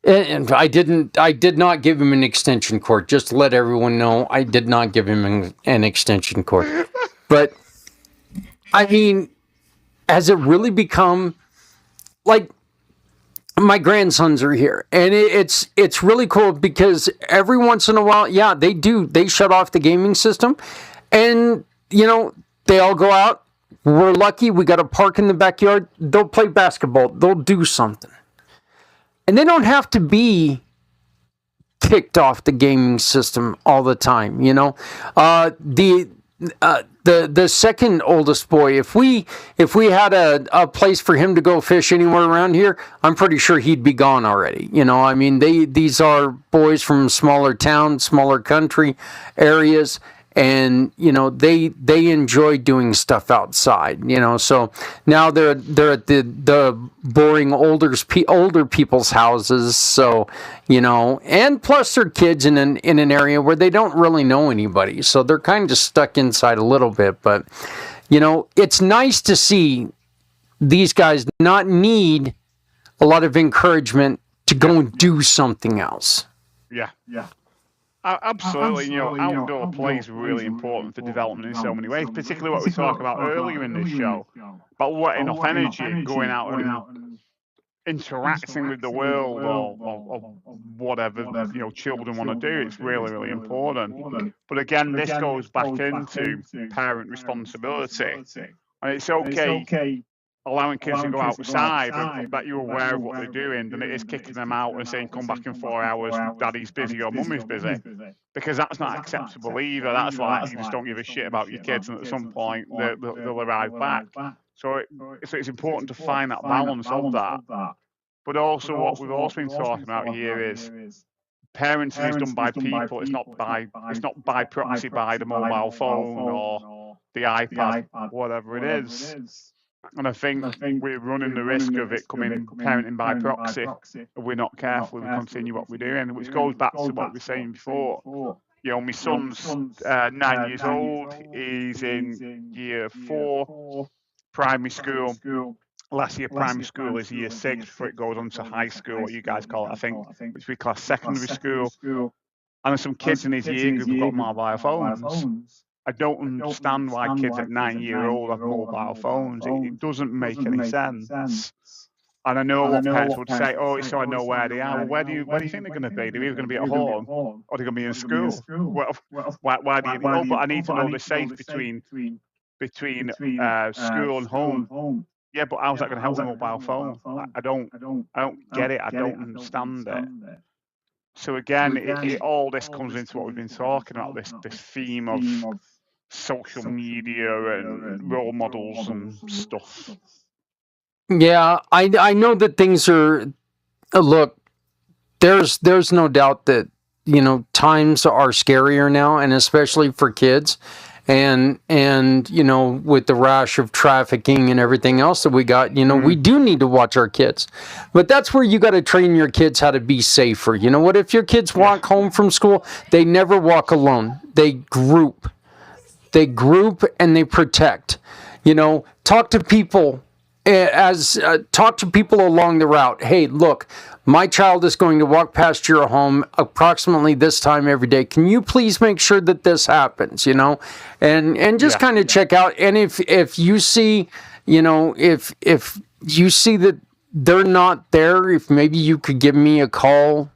And I did not give him an extension cord. Just to let everyone know, I did not give him an extension cord. But, I mean, has it really become, like, my grandsons are here. And it's really cool because every once in a while, yeah, they shut off the gaming system. And, you know, they all go out. We're lucky. We got a park in the backyard. They'll play basketball. They'll do something. And they don't have to be kicked off the gaming system all the time, you know. The second oldest boy, if we had a place for him to go fish anywhere around here, I'm pretty sure he'd be gone already. You know, I mean, these are boys from smaller towns, smaller country areas. And, you know, they enjoy doing stuff outside, you know. So now they're at the boring older people's houses. So, you know, and plus they're kids in an area where they don't really know anybody. So they're kind of stuck inside a little bit. But, you know, it's nice to see these guys not need a lot of encouragement to go and do something else. Yeah. Absolutely. You know, outdoor play is really important for development in so many ways, particularly what we talked about earlier in this show, about letting off energy, going out and interacting with the world or whatever, you know, children want to do. It's really, really important. But again, this goes back into parent responsibility. And it's okay allowing kids to go outside, but you're aware of what they're doing, than it is kicking them out and saying, come back in 4 hours, daddy's busy or mummy's busy. Because that's not acceptable either. That's like, you just don't give a shit about your kids, and at some point they'll arrive back. So it's important to find that balance of that. But also what we've also been talking about here is parenting is done by people. It's not by proxy, by the mobile phone or the iPad, whatever it is. And I think we're running the risk of it coming parenting by proxy if we're not careful and we continue what we're doing, which goes back to what we were saying before. You know, my son's 9 years old. He's in year 4, primary school. Last year, primary school is year 6 before it goes on to high school, what you guys call it, I think, which we class secondary school. And there's some kids in his year group who've got mobile phones. I don't understand why kids at 9-year-old have mobile phones. It doesn't make any sense. And I know what parents would say, oh, it's so I know where they are. Well, where do you think they're going to be? They're either going to be at home or they're going to be in school. Well, why do you know? But I need to know the safe between school and home. Yeah, but how's that going to help the mobile phone? I don't get it. I don't understand it. So again, all this comes into what we've been talking about, this theme of social media and role models and stuff. Yeah, I know that things are. Look, there's no doubt that, you know, times are scarier now, and especially for kids. And you know, with the rash of trafficking and everything else that we got, you know, we do need to watch our kids. But that's where you got to train your kids how to be safer. You know what? If your kids walk home from school, they never walk alone. They group and they protect. You know, talk to people along the route. Hey, look, my child is going to walk past your home approximately this time every day. Can you please make sure that this happens, you know? And just kind of check out. And if you see, you know, if you see that they're not there, if maybe you could give me a call,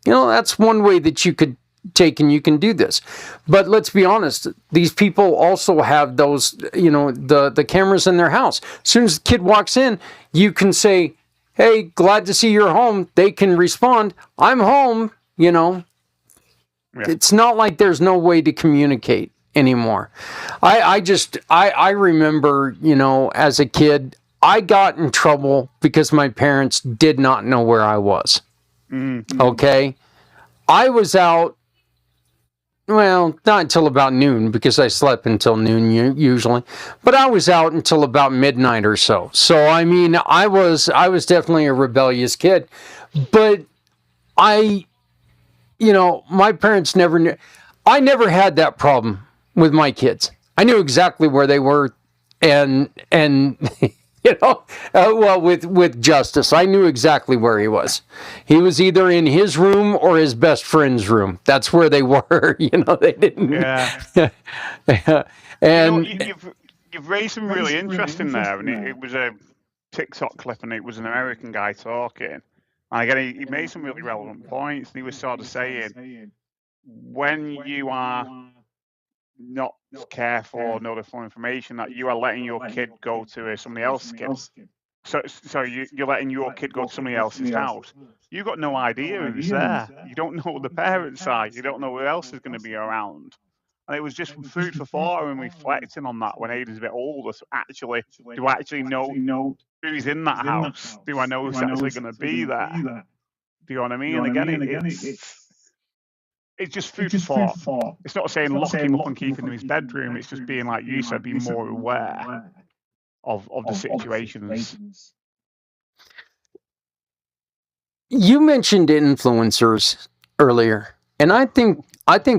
you know, that's one way that you could take and you can do this. But let's be honest, these people also have those, you know, the cameras in their house. As soon as the kid walks in, you can say, hey, glad to see you're home. They can respond, I'm home, you know. Yeah. It's not like there's no way to communicate anymore. I remember, you know, as a kid, I got in trouble because my parents did not know where I was. Mm-hmm. Okay? I was out, well, not until about noon, because I slept until noon usually, but I was out until about midnight or so. So, I mean, I was definitely a rebellious kid, but you know, my parents never knew. I never had that problem with my kids. I knew exactly where they were, and well, with Justice, I knew exactly where he was. He was either in his room or his best friend's room. That's where they were. They didn't. Yeah. And you've raised some really interesting there, and it was a TikTok clip, and it was an American guy talking. And again, he made some really relevant points, and he was sort of saying, when you are not careful or know the full information, that you are letting your kid go to somebody else's kid. So you're letting your kid go to somebody else's house. You've got no idea who's there. You don't know who the parents are. You don't know who else is going to be around. And it was just food for thought and reflecting on that when Aiden's a bit older. So do I actually know who's in that house? Do I know who's actually going to be there? Do you know what I mean? And again, it's just food for thought. It's not saying lock him up and keep him in his bedroom. It's just being, like you said, being more aware of the situations. You mentioned influencers earlier, and I think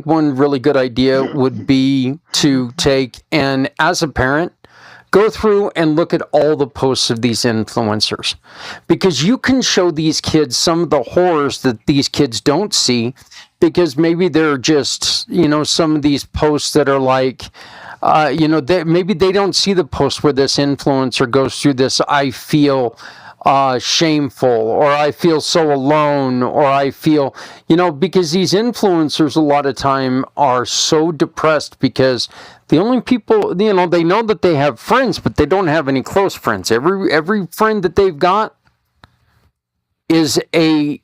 one really good idea would be to take and, as a parent, go through and look at all the posts of these influencers, because you can show these kids some of the horrors that these kids don't see, because maybe they're just, some of these posts that are like, maybe they don't see the post where this influencer goes through this, I feel shameful, or I feel so alone, or I feel, because these influencers a lot of time are so depressed because the only people, they know that they have friends, but they don't have any close friends. Every friend that they've got is a,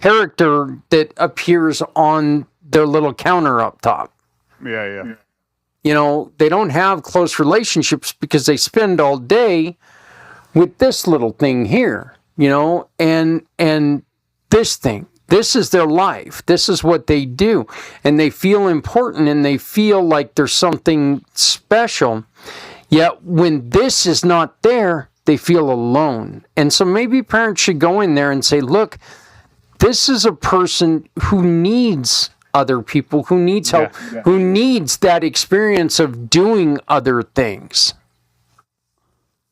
character that appears on their little counter up top. Yeah. They don't have close relationships because they spend all day with this little thing here, and this thing. This is their life. This is what they do. And they feel important, and they feel like there's something special. Yet when this is not there, they feel alone. And so maybe parents should go in there and say, look, this is a person who needs other people, who needs help, who needs that experience of doing other things.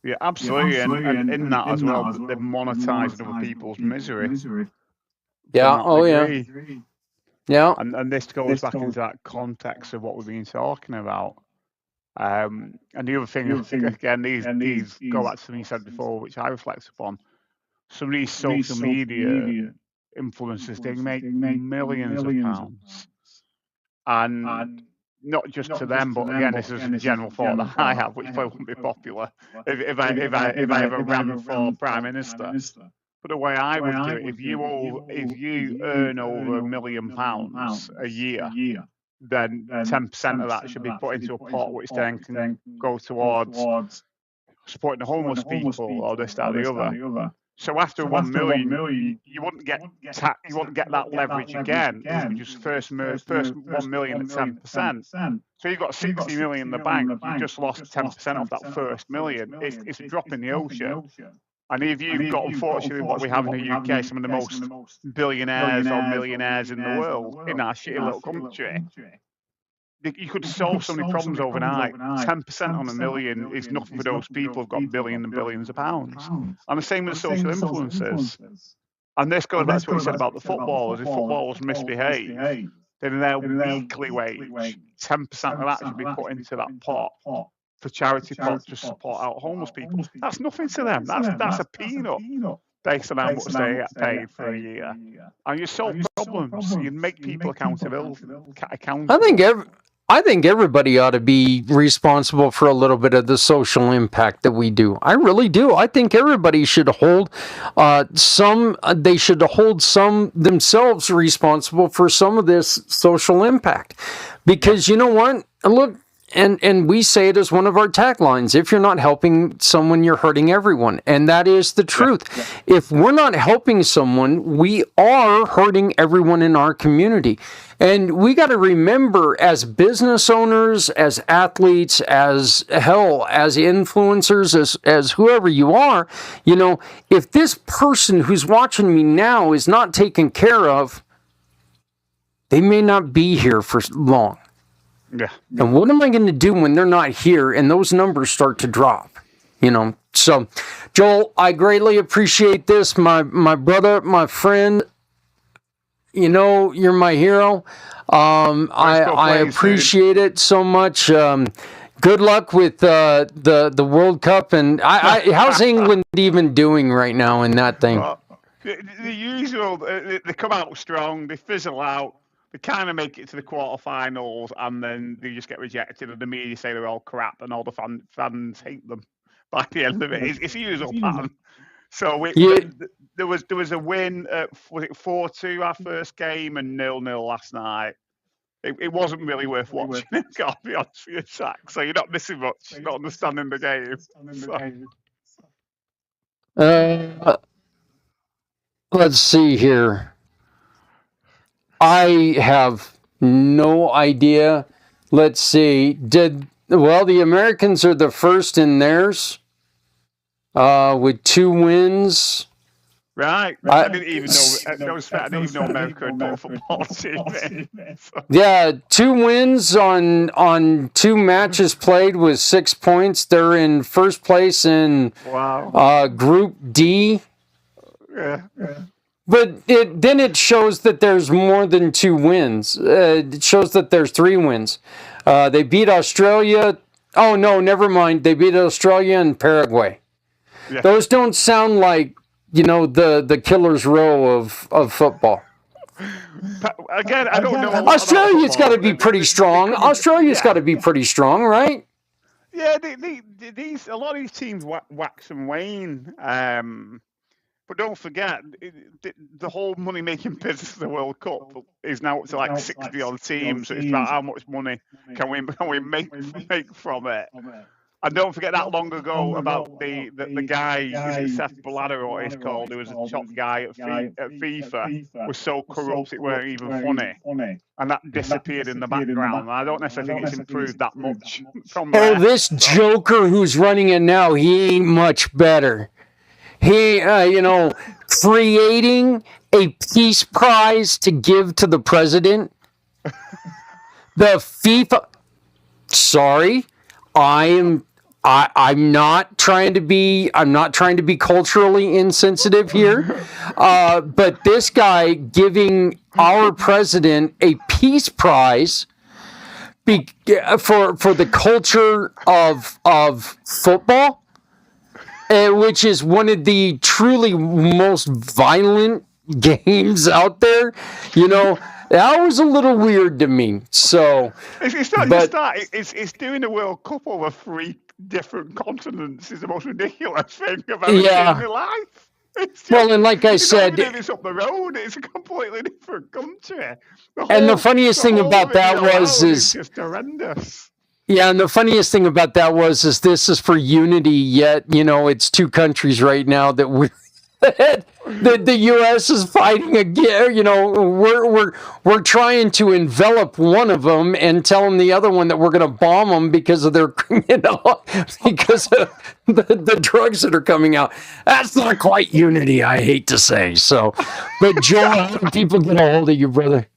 Yeah, absolutely. And in that as well, they're monetizing other people's misery. Yeah, Yeah. And this goes back into that context of what we've been talking about. And the other thing, again, these go back to something you said before, which I reflect upon. Some of these social media influencers, they make millions of pounds. And not just to them, but again, this is a general thought that I have, which probably wouldn't be popular if I ever ran for Prime Minister. But the way I would do it, if you earn over £1 million a year, then 10% of that should be put into a pot, which then can go towards supporting the homeless people or this, that, or the other. So after 1 million, you wouldn't get that leverage again. It would be just first 1 million at 10%. So you've got 60 million in the bank. You just lost 10% of that first million. It's a drop in the ocean. And if you've got, unfortunately, what we have in the UK, some of the most billionaires or millionaires in the world, in our shitty little country, you could solve so many problems overnight. 10% on 1 million is nothing for those people who've got billions and billions of pounds. And the same with the social influencers. And this goes back to what you said about the footballers. If footballers misbehave, then their weekly wage, 10% of that should be put into that pot for charity pot to support out homeless people. That's nothing to them. That's a peanut based on how much they get paid for a year. And you solve problems. You make people accountable. I think everybody ought to be responsible for a little bit of the social impact that we do. I really do. I think everybody should hold some themselves responsible for some of this social impact. Because you know what? Look, and we say it as one of our taglines, if you're not helping someone, you're hurting everyone. And that is the truth. Yeah. If we're not helping someone, we are hurting everyone in our community. And we got to remember, as business owners, as athletes, as influencers, as whoever you are, if this person who's watching me now is not taken care of, they may not be here for long. Yeah. And what am I going to do when they're not here and those numbers start to drop? So Joel, I greatly appreciate this. My brother, my friend, you're my hero. I appreciate it so much. Good luck with the World Cup. And how's England even doing right now in that thing? Well, the usual, they come out strong, they fizzle out, they kind of make it to the quarterfinals, and then they just get rejected, and the media say they're all crap, and all the fans hate them by the end of it. It's a usual pattern. So there was a win, was it 4-2 our first game, and 0-0 last night. It wasn't really worth watching, gotta be honest with you, Zach. So you're not missing much, not understanding the game. Let's see here. I have no idea. Let's see. The Americans are the first in theirs with 2 wins. Right. I didn't even know America had a football team. Yeah, 2 wins on 2 matches played with 6 points. They're in first place in Group D. Yeah. But then it shows that there's more than 2 wins. It shows that there's 3 wins. They beat Australia. Oh, no, never mind. They beat Australia and Paraguay. Yeah. Those don't sound like, the killer's row of football. Again, I don't know. Australia's got to be pretty strong. Australia's got to be pretty strong, right? Yeah, a lot of these teams wax and wane. But don't forget, the whole money-making business of the World Cup is now up to like 60 odd teams. So it's about how much money can we make from it. And don't forget that long ago about the guy, is it Seth Blatter or what he's called, who was a top guy at FIFA, was so corrupt it weren't even funny. And that disappeared in the background. And I don't necessarily think it's improved that much from there. This joker who's running it now, he ain't much better. He, creating a peace prize to give to the president. The FIFA. Sorry, I'm not trying to be culturally insensitive here, but this guy giving our president a peace prize for the culture of football. Which is one of the truly most violent games out there, that was a little weird to me. So it's not just that; it's doing the World Cup over 3 different continents is the most ridiculous thing I've ever seen in my life. And like I said, it's up the road. It's a completely different country. The funniest thing about that was just horrendous. Yeah, and the funniest thing about that was this is for unity, yet, it's 2 countries right now that the U.S. is fighting again. We're trying to envelop one of them and tell them the other one that we're going to bomb them because of their, because of the drugs that are coming out. That's not quite unity, I hate to say. So, but Joel, how do people get a hold of you, brother?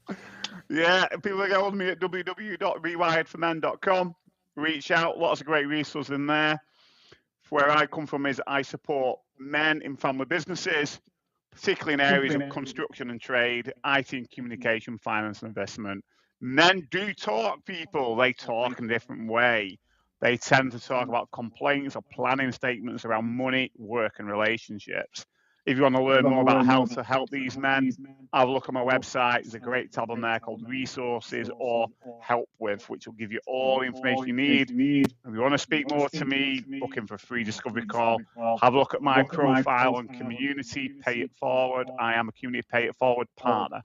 Yeah, people can get hold of me at www.rewiredformen.com. Reach out, lots of great resources in there. Where I come from is I support men in family businesses, particularly in areas of construction and trade, IT and communication, finance and investment. Men do talk, people. They talk in a different way. They tend to talk about complaints or planning statements around money, work and relationships. If you want to learn more about how to help these men, have a look on my website. There's a great tab on there called Resources or Help With, which will give you all the information you need. If you want to speak more to me, book in for a free discovery call. Have a look at my profile and community, pay it forward. I am a community pay it forward partner.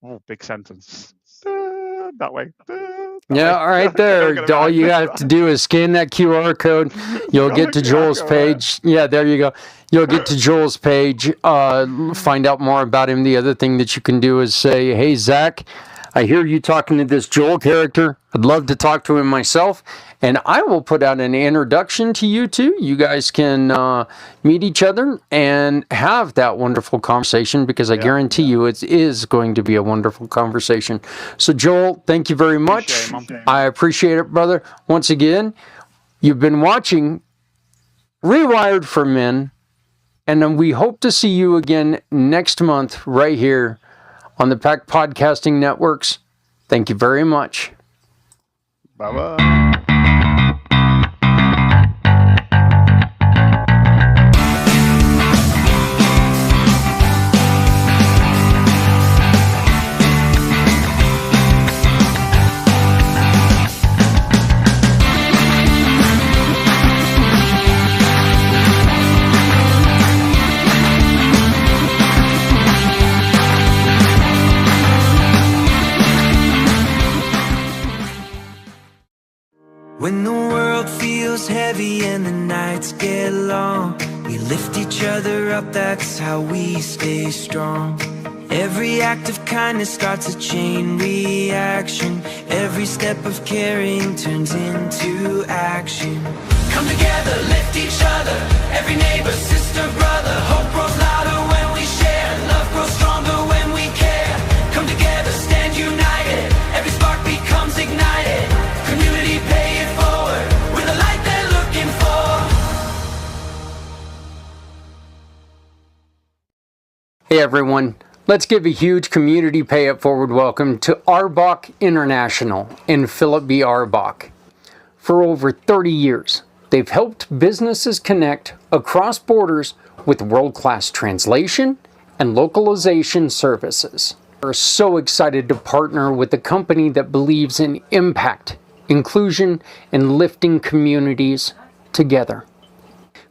Oh, big sentence. That way. Yeah, right there. All you have to do is scan that QR code. You'll get to Joel's page. Yeah, there you go. You'll get to Joel's page. Find out more about him. The other thing that you can do is say, "Hey, Zach, I hear you talking to this Joel character. I'd love to talk to him myself. And I will put out an introduction to you two. You guys can meet each other and have that wonderful conversation, because I guarantee you it is going to be a wonderful conversation. So Joel, thank you very much. I appreciate it, brother. Once again, you've been watching Rewired for Men, and then we hope to see you again next month right here on the Pack Podcasting Networks. Thank you very much. Bye-bye. When the world feels heavy and the nights get long, we lift each other up, that's how we stay strong. Every act of kindness starts a chain reaction. Every step of caring turns into action. Come together, lift each other, every neighbor, sister, brother. Hope grows louder when we share, love grows stronger when we care. Come together, stand united, every spark becomes ignited. Community pay it forward, we're the light they're looking for. Hey everyone, let's give a huge community pay it forward welcome to Auerbach International and Philip B. Auerbach. For over 30 years, they've helped businesses connect across borders with world-class translation and localization services. We're so excited to partner with a company that believes in impact, inclusion, and lifting communities together.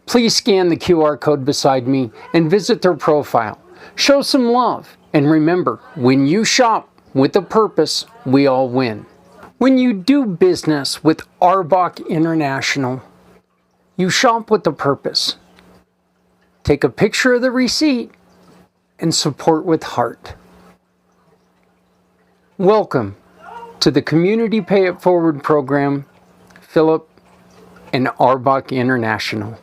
Please scan the QR code beside me and visit their profile. Show some love, and remember, when you shop with a purpose, we all win. When you do business with Auerbach International, you shop with a purpose. Take a picture of the receipt and support with heart. Welcome to the Community Pay It Forward program, Philip and Auerbach International.